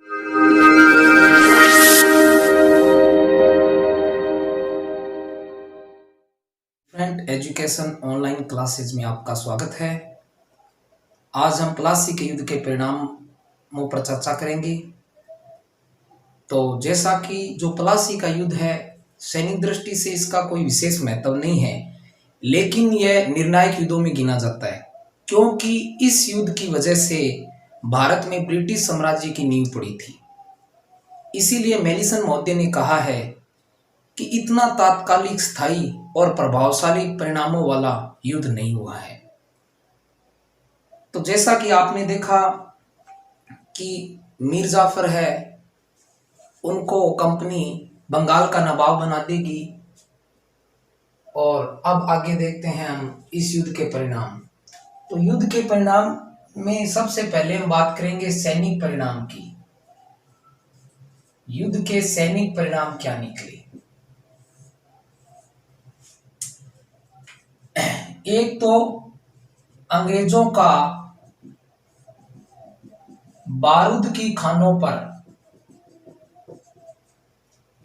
Friend education online classes में आपका स्वागत है। आज हम प्लासी के युद्ध के परिणामों पर चर्चा करेंगे। तो जैसा कि जो प्लासी का युद्ध है, सैनिक दृष्टि से इसका कोई विशेष महत्व नहीं है, लेकिन यह निर्णायक युद्धों में गिना जाता है, क्योंकि इस युद्ध की वजह से भारत में ब्रिटिश साम्राज्य की नींव पड़ी थी। इसीलिए मेलिसन महोदय ने कहा है कि इतना तात्कालिक, स्थायी और प्रभावशाली परिणामों वाला युद्ध नहीं हुआ है। तो जैसा कि आपने देखा कि मीर जाफर है, उनको कंपनी बंगाल का नवाब बना देगी। और अब आगे देखते हैं हम इस युद्ध के परिणाम। तो युद्ध के परिणाम में सबसे पहले हम बात करेंगे सैनिक परिणाम की। युद्ध के सैनिक परिणाम क्या निकले। एक तो अंग्रेजों का बारूद की खानों पर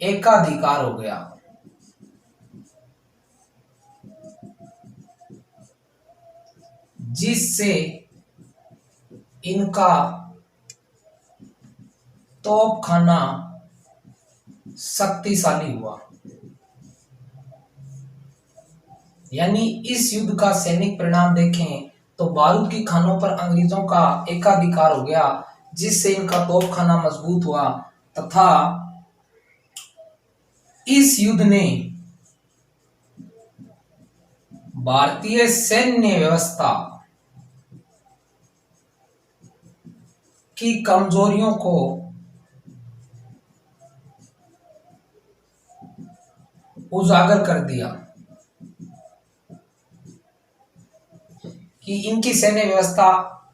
एकाधिकार हो गया, जिससे इनका तोपखाना शक्तिशाली हुआ। यानी इस युद्ध का सैनिक परिणाम देखें तो बारूद की खानों पर अंग्रेजों का एकाधिकार हो गया, जिससे इनका तोपखाना मजबूत हुआ, तथा इस युद्ध ने भारतीय सैन्य व्यवस्था की कमजोरियों को उजागर कर दिया कि इनकी सैन्य व्यवस्था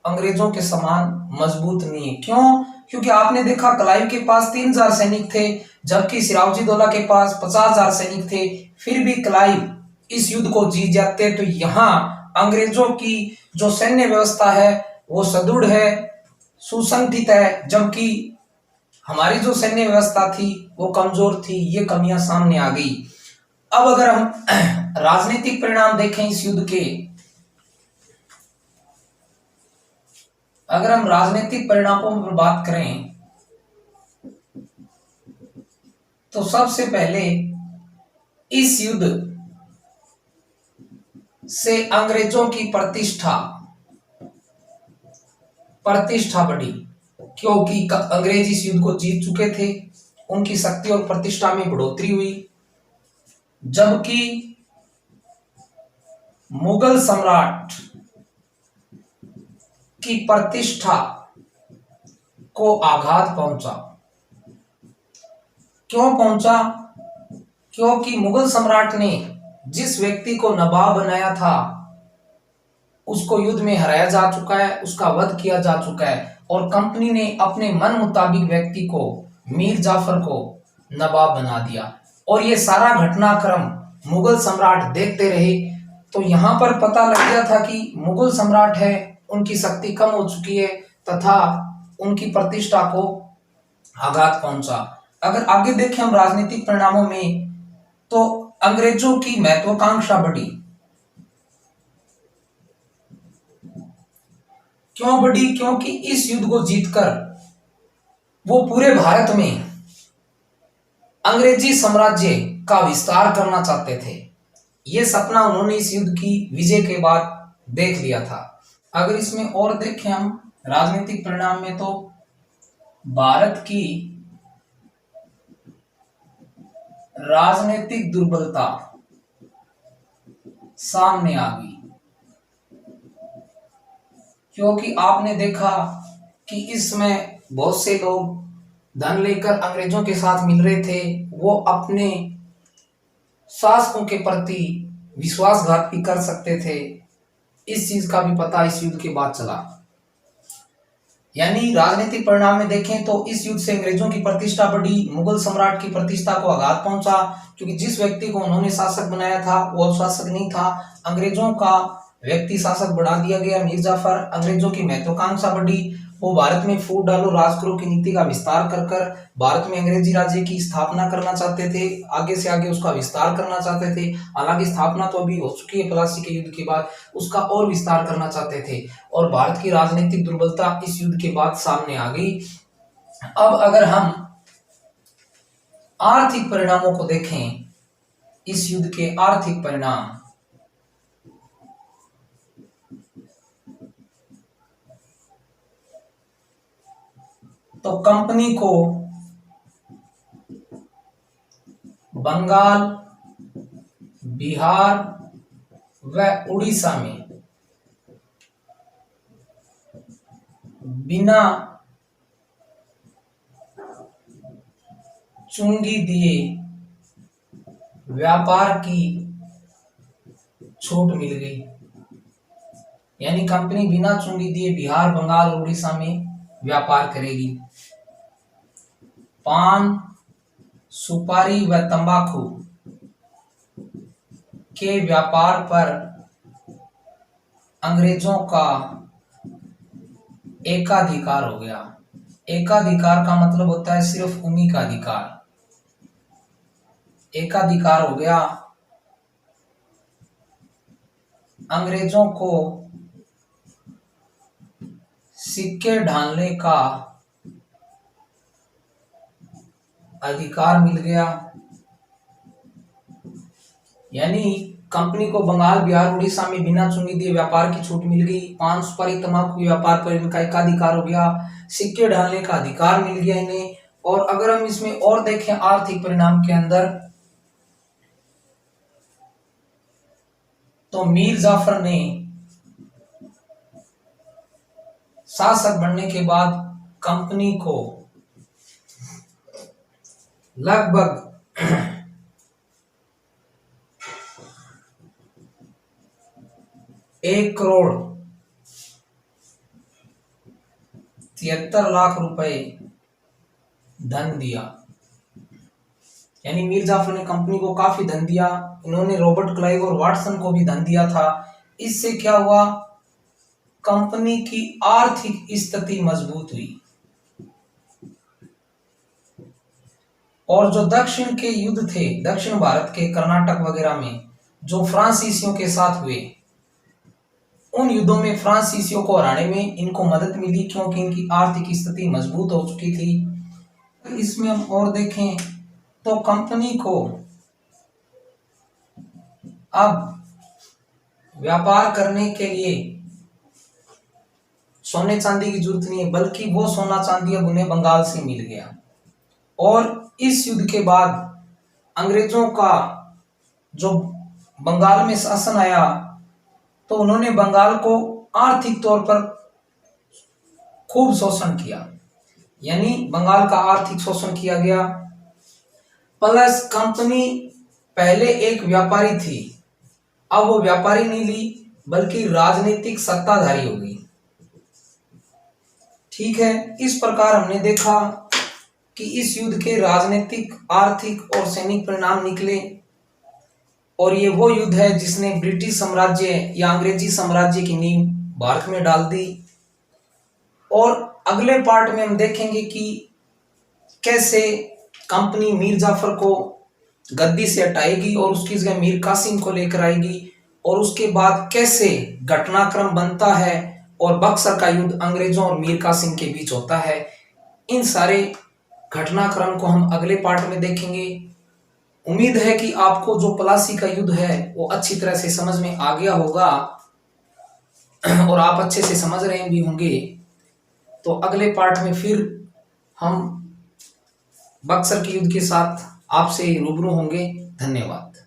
अंग्रेजों के समान मजबूत नहीं है। क्यों? क्योंकि आपने देखा क्लाइव के पास 3000 सैनिक थे, जबकि सिराजुद्दौला दौला के पास 50,000 सैनिक थे। फिर भी क्लाइव इस युद्ध को जीत जाते। तो यहाँ अंग्रेजों की जो सैन्य व्यवस्था है वो सुदृढ़ है, सुसंगठित है, जबकि हमारी जो सैन्य व्यवस्था थी वो कमजोर थी। ये कमियां सामने आ गई। अब अगर हम राजनीतिक परिणाम देखें इस युद्ध के, अगर हम राजनीतिक परिणामों पर बात करें तो सबसे पहले इस युद्ध से अंग्रेजों की प्रतिष्ठा बढ़ी, क्योंकि अंग्रेज इस युद्ध को जीत चुके थे। उनकी शक्ति और प्रतिष्ठा में बढ़ोतरी हुई, जबकि मुगल सम्राट की प्रतिष्ठा को आघात पहुंचा। क्यों पहुंचा? क्योंकि मुगल सम्राट ने जिस व्यक्ति को नवाब बनाया था उसको युद्ध में हराया जा चुका है, उसका वध किया जा चुका है, और कंपनी ने अपने मन मुताबिक व्यक्ति को, मीर जाफर को नवाब बना दिया। और ये सारा घटनाक्रम मुगल सम्राट देखते रहे। तो यहाँ पर पता लग गया था कि मुगल सम्राट है, उनकी शक्ति कम हो चुकी है तथा उनकी प्रतिष्ठा को आघात पहुंचा। अगर आगे देखें हम राजनीतिक परिणामों में, तो अंग्रेजों की महत्वाकांक्षा बढ़ी। क्यों बढ़ी? क्योंकि इस युद्ध को जीतकर वो पूरे भारत में अंग्रेजी साम्राज्य का विस्तार करना चाहते थे। ये सपना उन्होंने इस युद्ध की विजय के बाद देख लिया था। अगर इसमें और देखें हम राजनीतिक परिणाम में, तो भारत की राजनीतिक दुर्बलता सामने आ गई, क्योंकि आपने देखा कि इसमें बहुत से लोग धन लेकर अंग्रेजों के साथ मिल रहे थे। वो अपने शासकों के प्रति विश्वासघात भी कर सकते थे। इस चीज का भी पता इस युद्ध के बाद चला। यानी राजनीतिक परिणाम में देखें तो इस युद्ध से अंग्रेजों की प्रतिष्ठा बढ़ी, मुगल सम्राट की प्रतिष्ठा को आघात पहुंचा, क्योंकि जिस व्यक्ति को उन्होंने शासक बनाया था वो शासक नहीं था। अंग्रेजों का व्यक्ति शासक बढ़ा दिया गया, मीर जाफर। अंग्रेजों की महत्वाकांक्षा बढ़ी। वो भारत में फूट डालो राज करो की नीति का विस्तार कर कर भारत में अंग्रेजी राज्य की स्थापना करना चाहते थे, आगे से आगे उसका विस्तार करना चाहते थे। हालांकि स्थापना तो अभी हो चुकी है प्लासी के युद्ध के बाद, उसका और विस्तार करना चाहते थे और भारत की राजनीतिक दुर्बलता इस युद्ध के बाद सामने आ गई। अब अगर हम आर्थिक परिणामों को देखें, इस युद्ध के आर्थिक परिणाम, तो कंपनी को बंगाल, बिहार व उड़ीसा में बिना चुंगी दिए व्यापार की छूट मिल गई। यानी कंपनी बिना चुंगी दिए बिहार, बंगाल और उड़ीसा में व्यापार करेगी। पान, सुपारी व तंबाकू के व्यापार पर अंग्रेजों का एकाधिकार हो गया। एकाधिकार का मतलब होता है सिर्फ उन्हीं का अधिकार। एकाधिकार हो गया। अंग्रेजों को सिक्के ढालने का अधिकार मिल गया। यानी कंपनी को बंगाल, बिहार, उड़ीसा में बिना चुंगी दिए व्यापार की छूट मिल गई। पान, सुपारी, तंबाकू के व्यापार पर इनका एकाधिकार हो गया। सिक्के ढालने का अधिकार मिल गया इन्हें। और अगर हम इसमें और देखें आर्थिक परिणाम के अंदर, तो मीर जाफर ने शासक बनने के बाद कंपनी को लगभग 1,73,00,000 रुपए धन दिया। यानी मीर जाफर ने कंपनी को काफी धन दिया। इन्होंने रॉबर्ट क्लाइव और वाटसन को भी धन दिया था। इससे क्या हुआ, कंपनी की आर्थिक स्थिति मजबूत हुई। और जो दक्षिण के युद्ध थे, दक्षिण भारत के कर्नाटक वगैरह में जो फ्रांसीसियों के साथ हुए, उन युद्धों में फ्रांसीसियों को हराने में इनको मदद मिली, क्योंकि इनकी आर्थिक स्थिति मजबूत हो चुकी थी। इसमें हम और देखें तो कंपनी को अब व्यापार करने के लिए सोने चांदी की जरूरत नहीं है, बल्कि वो सोना चांदी अब उन्हें बंगाल से मिल गया। और इस युद्ध के बाद अंग्रेजों का जो बंगाल में शासन आया, तो उन्होंने बंगाल को आर्थिक तौर पर खूब शोषण किया। यानी बंगाल का आर्थिक शोषण किया गया। प्लस कंपनी पहले एक व्यापारी थी, अब वो व्यापारी नहीं ली, बल्कि राजनीतिक सत्ताधारी हो गई। ठीक है, इस प्रकार हमने देखा कि इस युद्ध के राजनीतिक, आर्थिक और सैनिक परिणाम निकले। और ये वो युद्ध है जिसने ब्रिटिश साम्राज्य या अंग्रेजी साम्राज्य की नींव भारत में डाल दी। और अगले पार्ट में हम देखेंगे कि कैसे कंपनी मीर जाफर को गद्दी से हटाएगी और उसकी जगह मीर कासिम को लेकर आएगी। और उसके बाद कैसे घटनाक्रम बनता है और बक्सर का युद्ध अंग्रेजों और मीर कासिम के बीच होता है। इन सारे घटनाक्रम को हम अगले पार्ट में देखेंगे। उम्मीद है कि आपको जो प्लासी का युद्ध है वो अच्छी तरह से समझ में आ गया होगा और आप अच्छे से समझ रहे भी होंगे। तो अगले पार्ट में फिर हम बक्सर के युद्ध के साथ आपसे रूबरू होंगे। धन्यवाद।